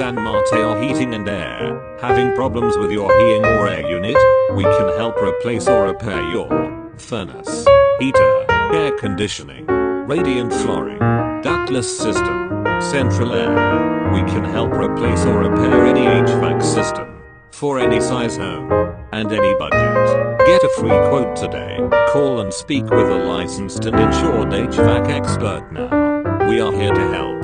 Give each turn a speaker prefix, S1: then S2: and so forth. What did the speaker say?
S1: San Mateo Heating and Air. Having problems with your heating or air unit? We can help replace or repair your furnace, heater, air conditioning, radiant flooring, ductless system, central air. We can help replace or repair any HVAC system for any size home and any budget. Get a free quote today. Call and speak with a licensed and insured HVAC expert now. We are here to help.